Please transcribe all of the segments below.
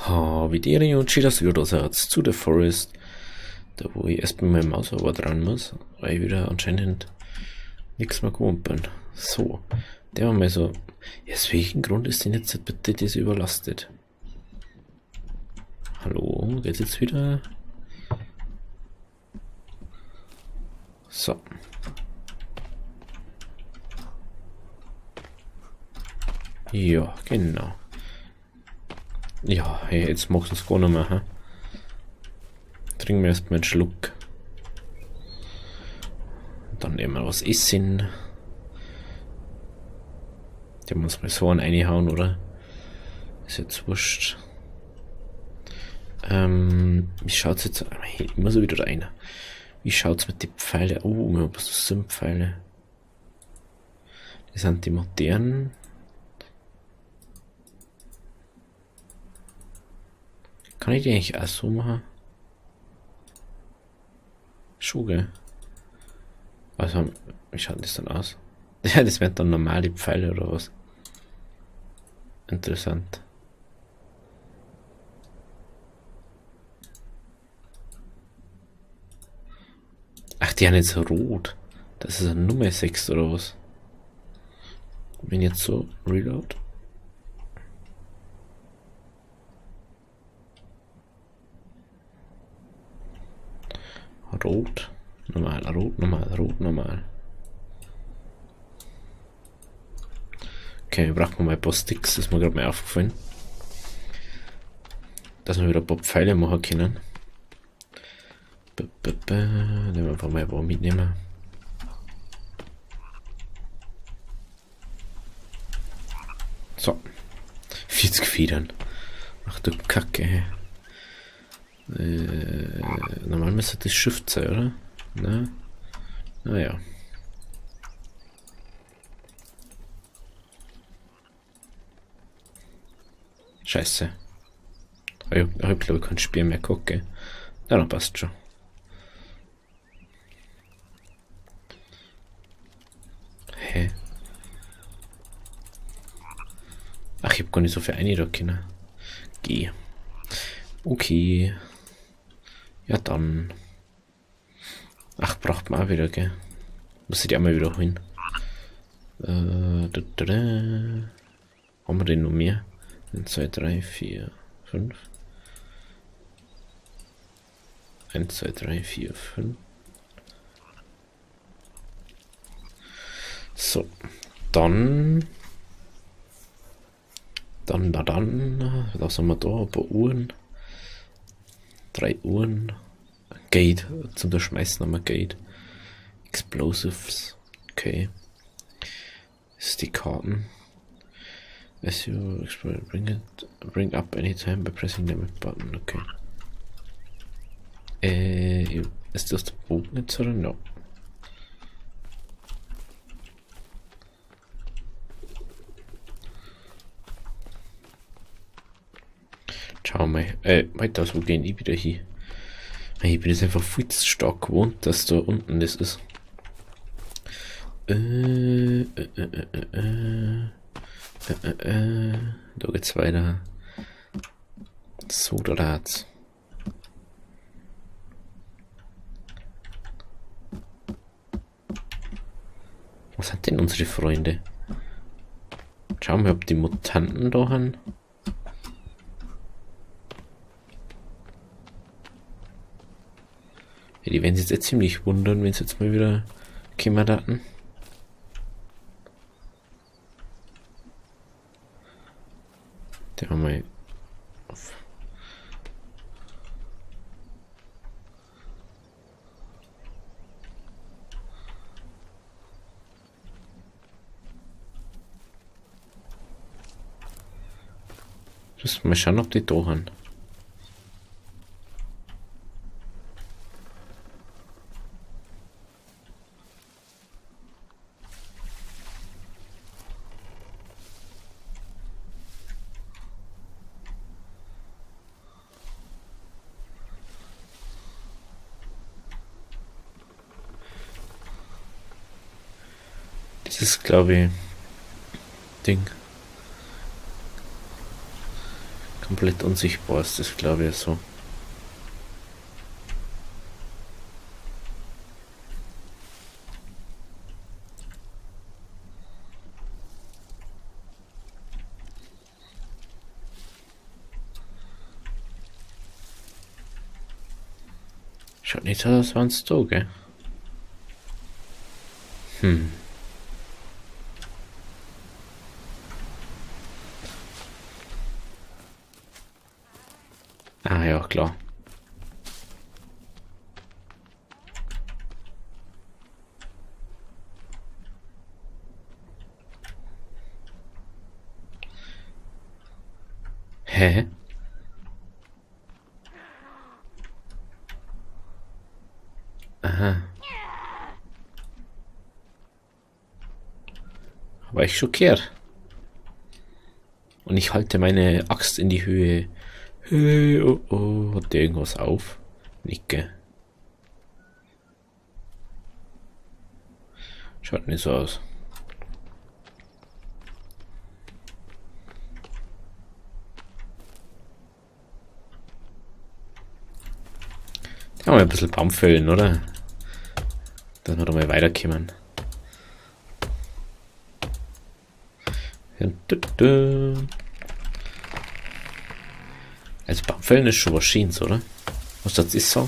Wie die und das Ersatz zu der Forest, da wo ich erst mit meinem Mauser dran muss, weil ich wieder anscheinend nichts mehr gewohnt bin. So, der war mal so, aus welchem Grund ist denn jetzt bitte das überlastet? Hallo, geht's jetzt wieder? So. Ja, genau. Ja, hey, jetzt machst du es gar nicht mehr, hä? Trinken wir erstmal einen Schluck. Dann nehmen wir was essen. Die haben uns mal so einen reinhauen, oder? Ist jetzt wurscht. Wie schaut's jetzt? Hey, immer so wieder rein. Wie schaut's mit den Pfeilen? Oh, wir haben was sind Pfeile. Das sind die modernen. Kann ich die eigentlich auch so machen? Schuhe. Also, wie schaut das dann aus? Ja, das wären dann normale Pfeile oder was? Interessant. Ach, die haben jetzt rot. Das ist eine Nummer 6 oder was? Wenn jetzt so Reload. Rot, normal, rot, normal, rot, normal. Okay, wir brauchen mal ein paar Sticks, das ist mir gerade mal aufgefallen. Dass wir wieder ein paar Pfeile machen können. Nehmen wir einfach mal ein paar mitnehmen. So. 40 Federn. Ach du Kacke. Normal müsste das Shift sein, oder? Na? Naja. Scheiße. Ich hab glaube ich kein Spiel mehr gucken. Ja, dann passt schon. Hä? Ach, ich hab gar nicht so viel eingedacht können. Geh. Okay. Ja dann. Ach, braucht man auch wieder, gell? Muss ich die auch mal wieder holen. Haben wir den noch mehr? 1, 2, 3, 4, 5. 1, 2, 3, 4, 5. So. Dann. Was haben wir da? Ein paar Uhren. 3 Uhren. Gate. Zum Schmeißen haben wir Gate. Explosives. Okay. Das ist die Karten. As you explore, bring up anytime by pressing the button. Okay. Ist das der Bogen jetzt oder no? Schau mal. Weiter, wo gehen die wieder hier? Ich bin jetzt einfach viel zu stark gewohnt, dass da unten das ist. Da geht's weiter. So, da hat's. Was sind denn unsere Freunde? Schauen wir, ob die Mutanten da haben. Ja, die werden sich jetzt ziemlich wundern, wenn sie jetzt mal wieder kommen daten. Der haben wir auf. Müssen wir mal schauen, ob die da haben. Das ist, glaube ich, Ding. Komplett unsichtbar ist das, glaube ich, so. Schaut nicht so aus, als wär's da, gell? Ah ja, klar. Hä? Aha. War ich schockiert. Und ich halte meine Axt in die Höhe. Oh, oh, hat der irgendwas auf? Nicke. Schaut nicht so aus. Da haben wir ein bisschen Baum füllen, oder? Dass wir da mal weiterkommen. Also Baumfällen ist schon was Schönes, oder? Was das ist so?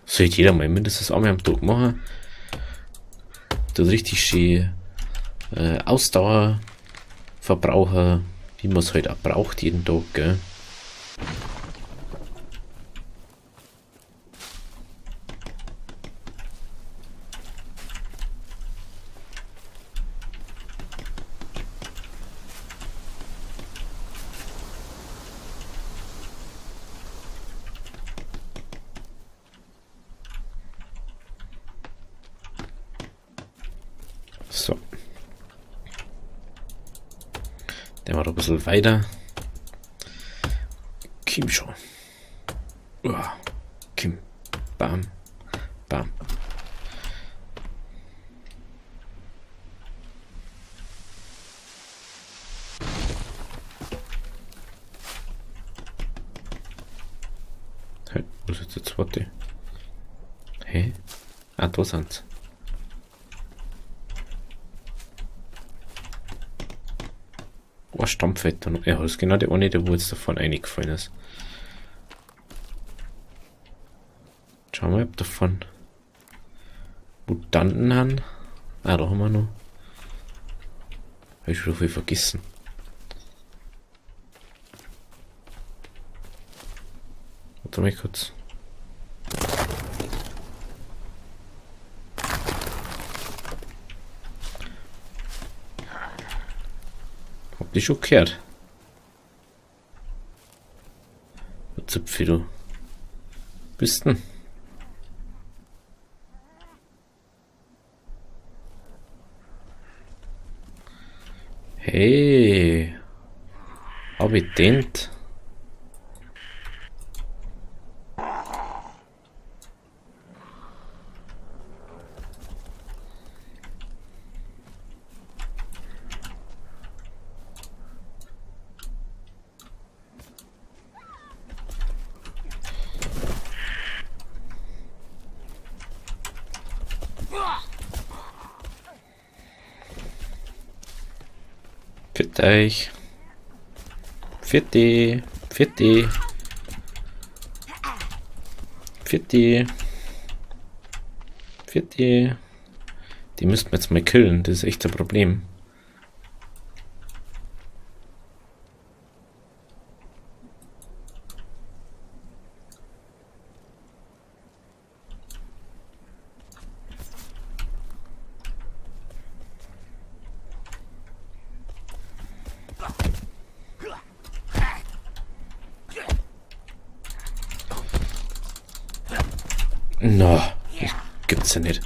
Sollte jeder mal mindestens einmal am Tag machen. Das richtig schön Ausdauer verbrauchen, wie man es halt auch braucht jeden Tag, gell? So. Der war ein bisschen weiter. Kim schon. Kim. Bam. Bam. Hey, wo ist jetzt der zweite? Hä? Ah, da sind's. Oh, Stampfwetter noch. Ja, das ist genau der eine, der wo jetzt davon eingefallen ist. Schauen wir mal, ob davon Mutanten haben. Ah, da haben wir noch. Habe ich schon viel vergessen. Warte mal kurz. Hab dich schon gehört. Was Zipfi, du? Bist denn? Hey. Hab ich dent? Für euch. Vierte. Vierte. Vierte. Vierte. Die müssten wir jetzt mal killen. Das ist echt ein Problem. No, das gibt's ja nicht.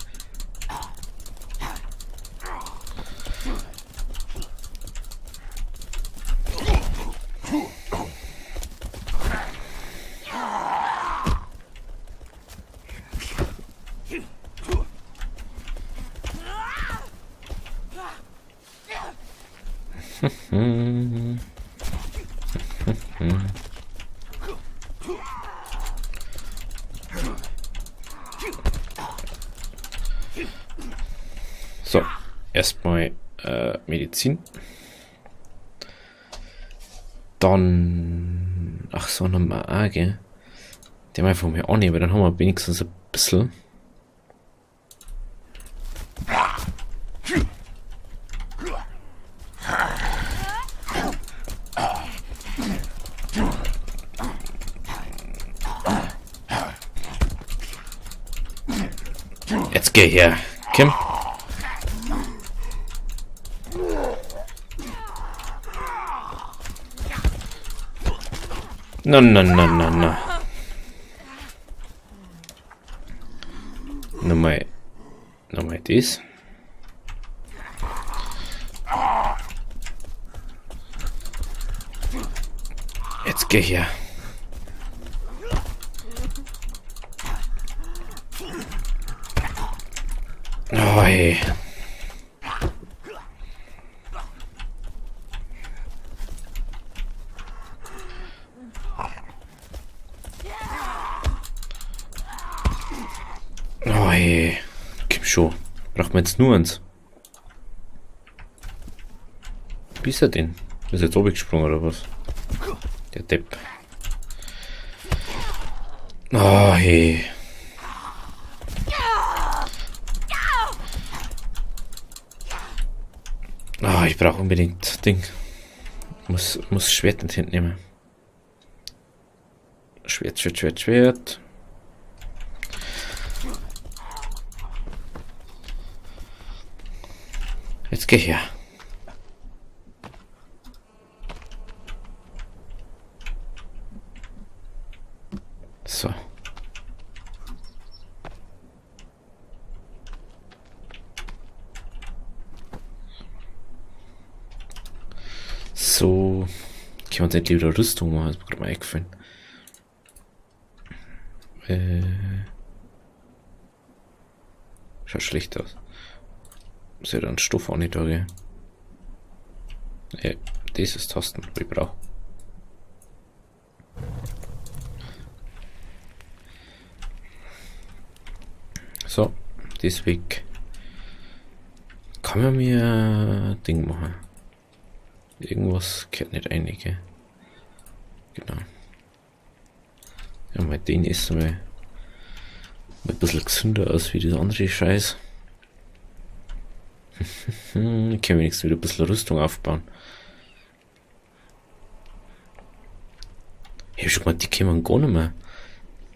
erstmal Medizin. Dann, ach so, nochmal A, gell? Die haben einfach mal annehmen, dann haben wir wenigstens ein bisschen. Jetzt geh her, Kim. Na. Nochmal das. Jetzt geh her. Oh, hey. Oh, hey. Gib schon. Braucht man jetzt nur eins? Wie ist er denn? Ist er jetzt oben gesprungen oder was? Der Depp. Oh, hey. Oh, ich brauche unbedingt Ding. Muss Schwert in die Hand nehmen. Schwert. Jetzt geh her. So. So. Ich kann uns endlich wieder Rüstung machen, das ist mir gerade mal eingefallen. Schaut schlecht aus. Ist ja dann Stoff auch nicht da, gell? Das ist Tasten, was ich brauche. So, das weg. Kann man mir Ding machen? Irgendwas gehört nicht rein, gell? Genau. Ja, mal den ist mal ein bisschen gesünder aus wie das andere Scheiß. Ich kann wenigstens wieder ein bisschen Rüstung aufbauen. Ich hab schon gemeint, die kämen gar nicht mehr.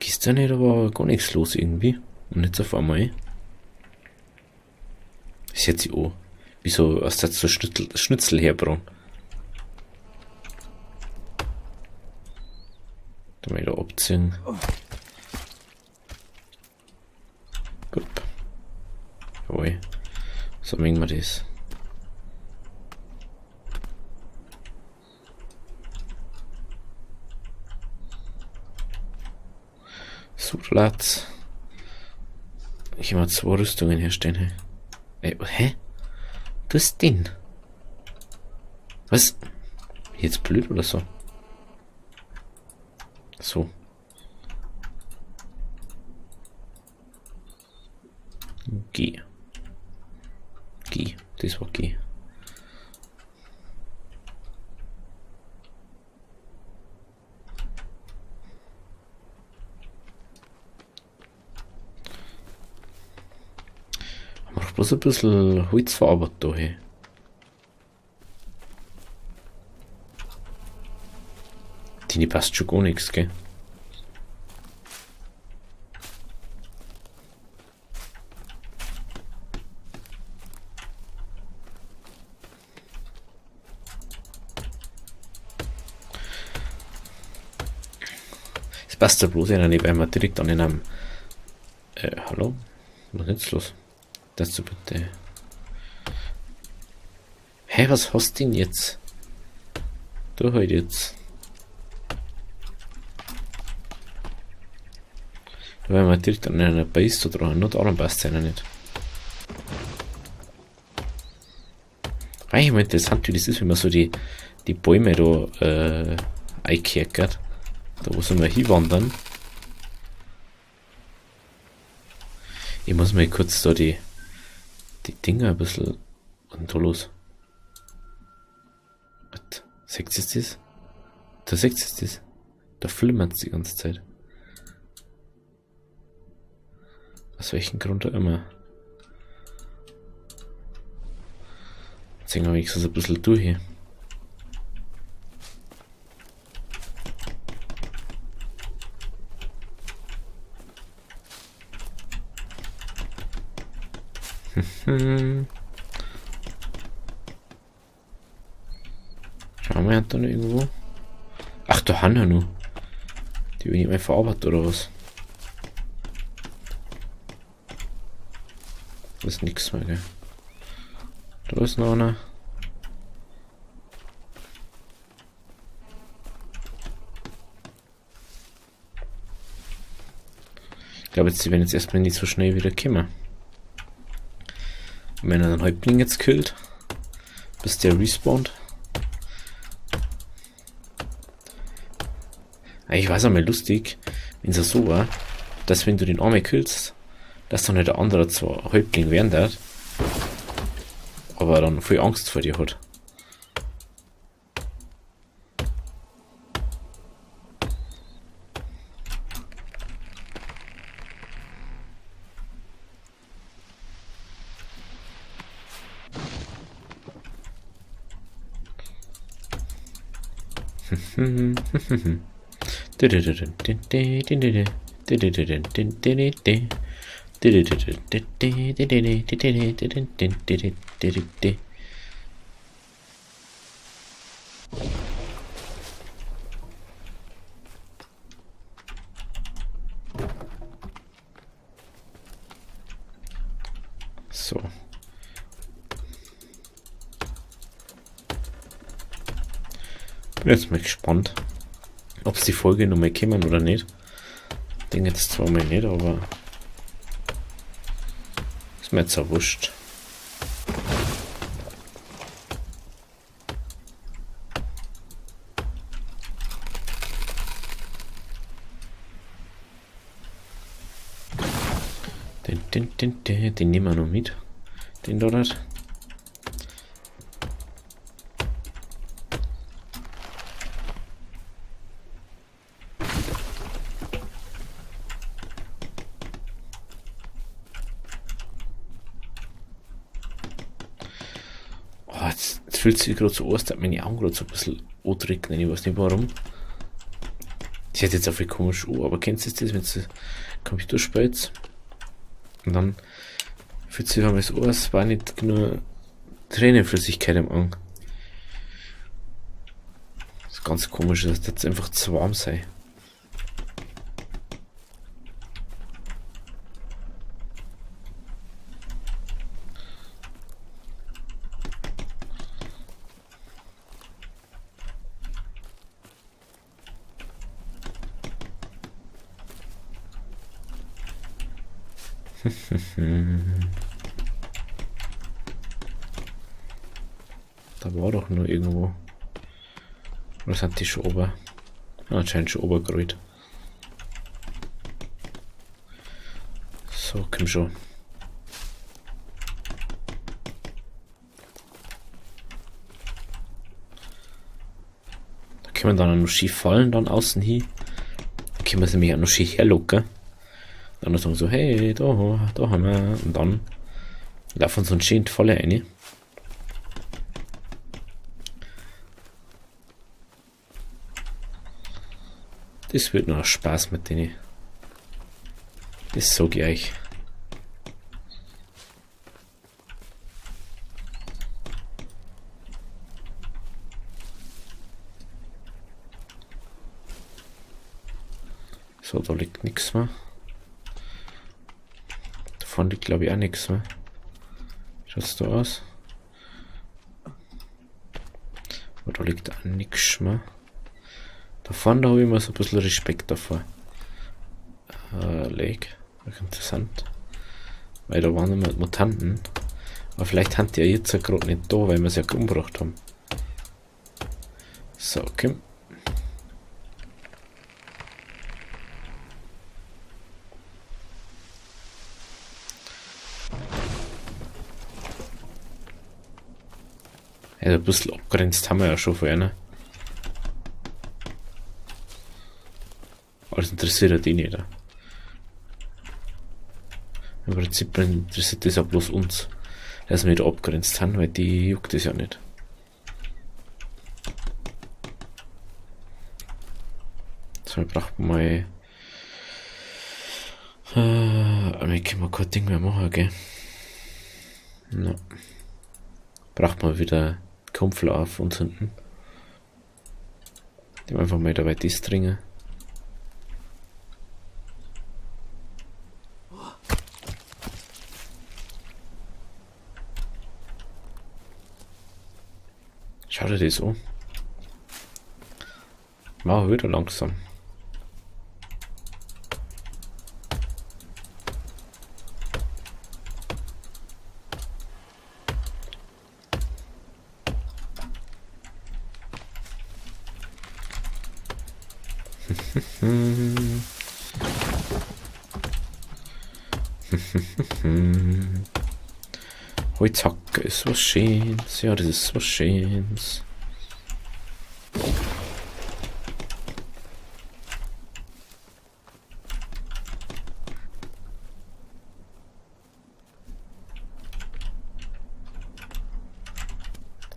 Gestern nicht, aber gar nichts los irgendwie. Und jetzt auf einmal. Das hört sich an. Wieso aus der so Schnitzel herbrauen. Da mal wieder abziehen. Gut. Jawohl. So mengen wir das. So, Platz. Ich will mal 2 Rüstungen herstellen. Hä? Was ist denn? Was? Jetzt blöd oder so? So. G. Das war G. Mach bloß ein bisschen Holz verarbeitet da hin. Die passt schon gar nichts, gell? Es passt ja bloß einer nicht, weil man direkt an einem. Hallo? Was ist jetzt los? Das du bitte. Hä, was hast du denn jetzt? Du halt jetzt. Weil man direkt an einer Base da dran, nur daran passt es einer nicht. Eigentlich mal interessant, wie das ist, wenn man so die Bäume da einkerkert. Da wo soll man hinwandern. Ich muss mal kurz da die Dinger ein bisschen Was ist denn da los? Was? Seht ihr das? Da seht ihr das? Da flimmert es die ganze Zeit. Aus welchem Grund auch immer. Jetzt hängen wir wenigstens ein bisschen durch hier. Schauen wir halt da noch irgendwo. Ach, da haben wir noch. Die will ich mal verarbeitet oder was? Das ist nix mehr, gell? Da ist noch einer. Ich glaube, jetzt, die werden jetzt erstmal nicht so schnell wieder kommen. Und wenn er den Häuptling jetzt killt, bis der respawnt. Eigentlich war es einmal lustig, wenn es so war, dass wenn du den Arme killst, dass dann nicht der andere zwar Häuptling werden darf, aber dann viel Angst vor dir hat. So. Bin jetzt mal gespannt, ob es die Folge nochmal kommen oder nicht. Ich denke jetzt zwar mal nicht, aber ist mir jetzt auch wurscht. Den nehmen wir noch mit. Den dort. Oh, jetzt fühlt sich gerade so an, als dass meine Augen gerade so ein bisschen anregnen. Ich weiß nicht warum. Das hört jetzt auch viel komisch an, aber kennst du das, wenn du Computer spielst? Und dann fühlt sich einmal so an, als war nicht genug Tränenflüssigkeit im Auge. Das ist ganz komisch, dass das einfach zu warm sei. Da war doch nur irgendwo. Oder sind die schon oben? Ah, anscheinend schon obergerollt. So, komm schon. Da können wir dann noch schief fallen, dann außen hin. Da können wir sie nämlich auch noch schief herlocken. Dann sagen so, hey, da haben wir. Und dann laufen so ein schön volle rein. Das wird noch Spaß mit denen. Das sag ich euch. So, da liegt nichts mehr. Davon liegt glaube ich auch nichts mehr. Schaut's da aus? Aber da liegt auch nichts mehr. Davon da habe ich immer so ein bisschen Respekt davor. Lake. Interessant. Weil da waren immer Mutanten. Aber vielleicht haben die ja jetzt gerade nicht da, weil wir sie ja umgebracht haben. So, okay. Also ein bisschen abgrenzt haben wir ja schon vorher. Aber das interessiert ja die nicht. Im Prinzip interessiert das ja bloß uns, dass wir da abgrenzt haben, weil die juckt das ja nicht. So, wir brauchen mal. Wir können mal kein Ding mehr machen, gell? No. Braucht man wieder Kumpfler auf uns hinten. Die einfach mal dabei das dringen. Schau dir das an. Mach wieder langsam. Holzhacke ist was Schönes. Ja, das ist was Schönes.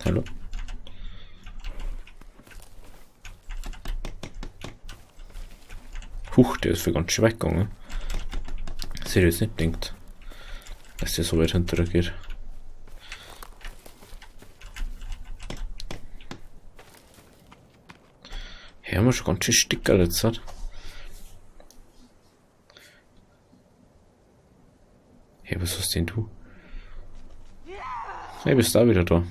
Hallo? Huch, der ist für ganz schön weggegangen. Dass ihr jetzt nicht denkt, dass der so weit hinterher geht. Hier haben wir schon ganz schön Sticker jetzt. Hey, was hast denn du? Hey, bist du da wieder da?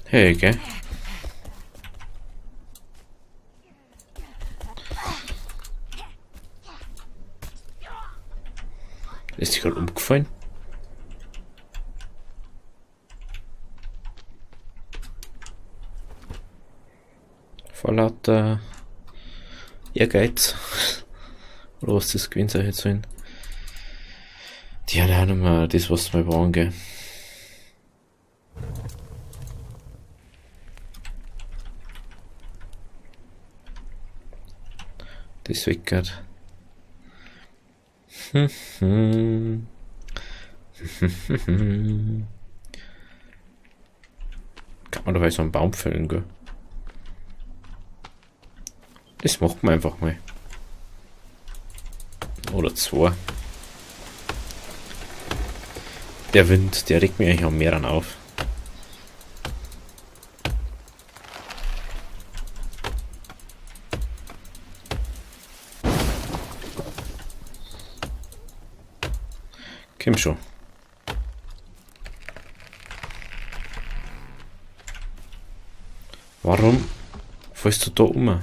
Hey, gell? Ist die gerade umgefallen? Vor lauter Ehrgeiz. Oder was das gewesen sein jetzt sollen. Die haben auch nicht mehr das, was wir brauchen, gell? Das weggert. Kann man doch so einen Baum fällen, gell? Das macht man einfach mal. Oder zwei. Der Wind, der regt mich eigentlich am Meer auf. Komm schon. Warum fällst du da um?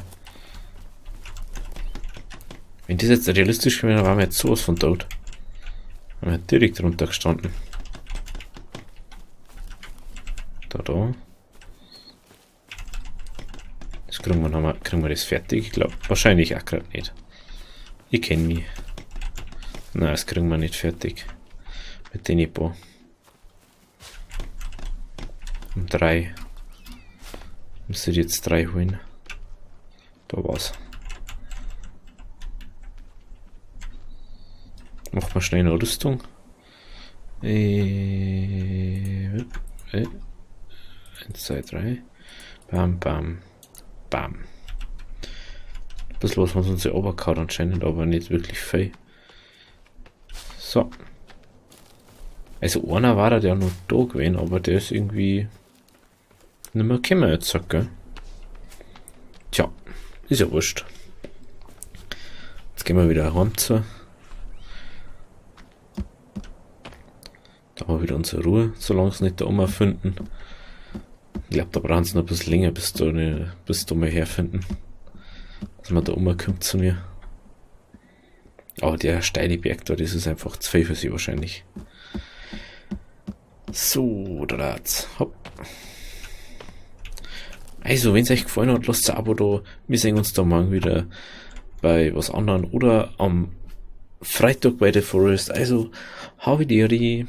Wenn das jetzt realistisch wäre, dann waren wir jetzt sowas von tot. Dann wären wir direkt runtergestanden. Da. Das kriegen wir das fertig? Ich glaube, wahrscheinlich auch gerade nicht. Ich kenne mich. Nein, das kriegen wir nicht fertig. Mit den paar. Um 3. Muss ich jetzt 3 holen. Da war's. Macht man schnell eine Rüstung. 1, 2, 3. Bam, bam, bam. Ein bisschen was man sonst runtergehauen anscheinend, aber nicht wirklich viel. So. Also einer war der noch da gewesen, aber der ist irgendwie nicht mehr gekommen jetzt, gell? Tja, ist ja wurscht. Jetzt gehen wir wieder heim zu. Da haben wir wieder unsere Ruhe, solange sie nicht da oben finden. Ich glaube, da brauchen sie noch ein bisschen länger, bis da mal herfinden. Dass man da oben kommt zu mir. Aber der steile Berg da, das ist einfach zu viel für sie wahrscheinlich. So, da hopp. Also, wenn es euch gefallen hat, lasst ein Abo da. Wir sehen uns da morgen wieder bei was anderem oder am Freitag bei The Forest. Also, habe die.